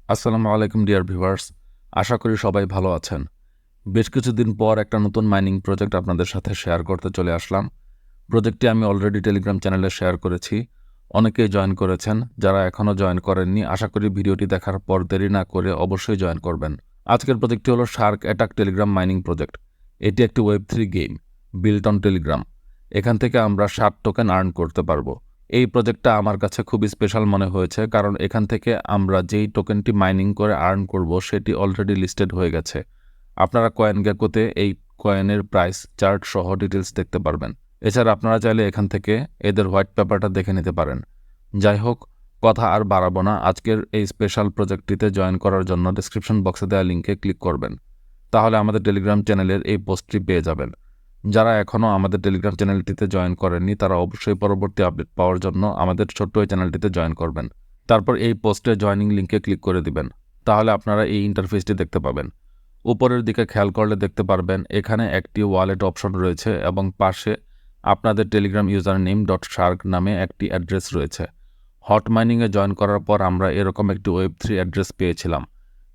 আসসালামু আলাইকুম dear viewers, আশা করি সবাই ভালো আছেন। বেশ কিছুদিন পর একটা নতুন মাইনিং প্রজেক্ট আপনাদের সাথে শেয়ার করতে চলে আসলাম। প্রজেক্টটি আমি অলরেডি টেলিগ্রাম চ্যানেলে শেয়ার করেছি, অনেকেই জয়েন করেছেন। যারা এখনও জয়েন করেননি, আশা করি ভিডিওটি দেখার পর দেরি না করে অবশ্যই জয়েন করবেন। আজকের প্রজেক্টটি হলো Shark attack Telegram mining project. এটি একটি ওয়েব3 গেম বিল্ট অন টেলিগ্রাম। এখান থেকে আমরা 7 টোকেন আর্ন করতে পারবো। এই প্রজেক্টটা আমার কাছে খুবই স্পেশাল মনে হয়েছে, কারণ এখান থেকে আমরা যেই টোকেনটি মাইনিং করে আর্ন করব সেটি অলরেডি লিস্টেড হয়ে গেছে। আপনারা কয়েন গেকোতে এই কয়েনের প্রাইস চার্ট সহ ডিটেলস দেখতে পারবেন। এছাড়া আপনারা চাইলে এখান থেকে এদের হোয়াইট পেপারটা দেখে নিতে পারেন। যাই হোক, কথা আর বাড়াবো না। আজকের এই স্পেশাল প্রজেক্টটিতে জয়েন করার জন্য ডেসক্রিপশন বক্সে দেওয়া লিঙ্কে ক্লিক করবেন, তাহলে আমাদের টেলিগ্রাম চ্যানেলের এই পোস্টটি পেয়ে যাবেন। যারা এখনও আমাদের টেলিগ্রাম চ্যানেলটিতে জয়েন করেননি, তারা অবশ্যই পরবর্তী আপডেট পাওয়ার জন্য আমাদের ছোট্ট এই চ্যানেলটিতে জয়েন করবেন। তারপর এই পোস্টে জয়নিং লিঙ্কে ক্লিক করে দিবেন, তাহলে আপনারা এই ইন্টারফেসটি দেখতে পাবেন। উপরের দিকে খেয়াল করলে দেখতে পারবেন এখানে একটি ওয়ালেট অপশন রয়েছে এবং পাশে আপনাদের টেলিগ্রাম ইউজার নেম .shark নামে একটি অ্যাড্রেস রয়েছে। হট মাইনিংয়ে জয়েন করার পর আমরা এরকম একটি ওয়েব3 অ্যাড্রেস পেয়েছিলাম।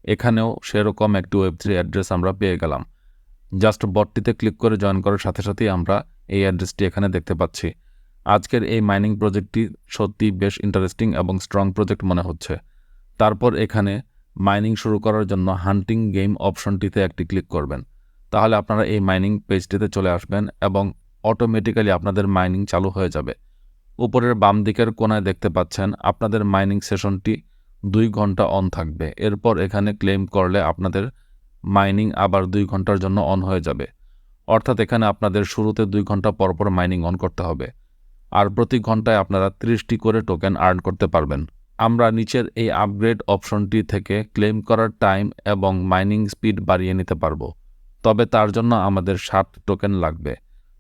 এখানেও সেরকম একটি ওয়েব3 অ্যাড্রেস আমরা পেয়ে গেলাম। জাস্ট বটটিতে ক্লিক করে জয়েন করার সাথে সাথেই আমরা এই অ্যাড্রেসটি এখানে দেখতে পাচ্ছি। আজকের এই মাইনিং প্রজেক্টটি সত্যি বেশ ইন্টারেস্টিং এবং স্ট্রং প্রজেক্ট মনে হচ্ছে। তারপর এখানে মাইনিং শুরু করার জন্য হান্টিং গেম অপশনটিতে একটি ক্লিক করবেন, তাহলে আপনারা এই মাইনিং পেজটিতে চলে আসবেন এবং অটোমেটিক্যালি আপনাদের মাইনিং চালু হয়ে যাবে। উপরের বাম দিকের কোণায় দেখতে পাচ্ছেন আপনাদের মাইনিং সেশনটি 2 ঘন্টা অন থাকবে। এরপর এখানে ক্লেম করলে আপনাদের মাইনিং আবার 2 ঘন্টার জন্য অন হয়ে যাবে। অর্থাৎ এখানে আপনাদের শুরুতে 2 ঘন্টা পরপর মাইনিং অন করতে হবে, আর প্রতি ঘন্টায় আপনারা 30টি করে টোকেন আর্ন করতে পারবেন। আমরা নিচের এই আপগ্রেড অপশনটি থেকে ক্লেম করার টাইম এবং মাইনিং স্পিড বাড়িয়ে নিতে পারবো, তবে তার জন্য আমাদের 7 টোকেন লাগবে।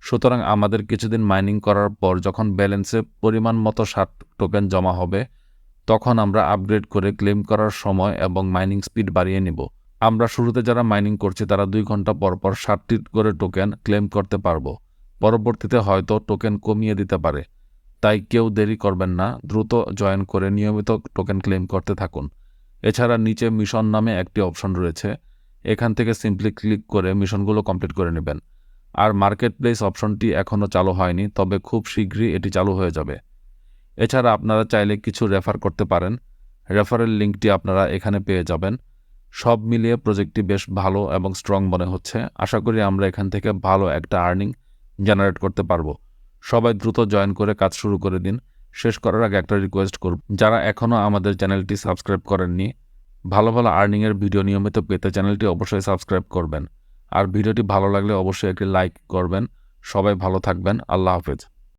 সুতরাং আমাদের কিছুদিন মাইনিং করার পর যখন ব্যালেন্সে পরিমাণ মতো 7 টোকেন জমা হবে, তখন আমরা আপগ্রেড করে ক্লেম করার সময় এবং মাইনিং স্পিড বাড়িয়ে নিব। আমরা শুরুতে যারা মাইনিং করছি তারা 2 ঘন্টা পরপর 7টি করে টোকেন ক্লেম করতে পারবো। পরবর্তীতে হয়তো টোকেন কমিয়ে দিতে পারে, তাই কেউ দেরি করবেন না, দ্রুত জয়েন করে নিয়মিত টোকেন ক্লেম করতে থাকুন। এছাড়া নিচে মিশন নামে একটি অপশন রয়েছে, এখান থেকে সিম্পলি ক্লিক করে মিশনগুলো কমপ্লিট করে নেবেন। আর মার্কেট প্লেস অপশনটি এখনও চালু হয়নি, তবে খুব শীঘ্রই এটি চালু হয়ে যাবে। এছাড়া আপনারা চাইলে কিছু রেফার করতে পারেন, রেফারেল লিঙ্কটি আপনারা এখানে পেয়ে যাবেন। সব মিলিয়ে প্রজেক্টটি বেশ ভালো এবং স্ট্রং মনে হচ্ছে। আশা করি আমরা এখান থেকে ভালো একটা আর্নিং জেনারেট করতে পারবো। সবাই দ্রুত জয়েন করে কাজ শুরু করে দিন। শেষ করার আগে একটা রিকোয়েস্ট করব, যারা এখনও আমাদের চ্যানেলটি সাবস্ক্রাইব করেননি, ভালো ভালো আর্নিংয়ের ভিডিও নিয়মিত পেতে চ্যানেলটি অবশ্যই সাবস্ক্রাইব করবেন। আর ভিডিওটি ভালো লাগলে অবশ্যই একটি লাইক করবেন। সবাই ভালো থাকবেন। আল্লাহ হাফেজ।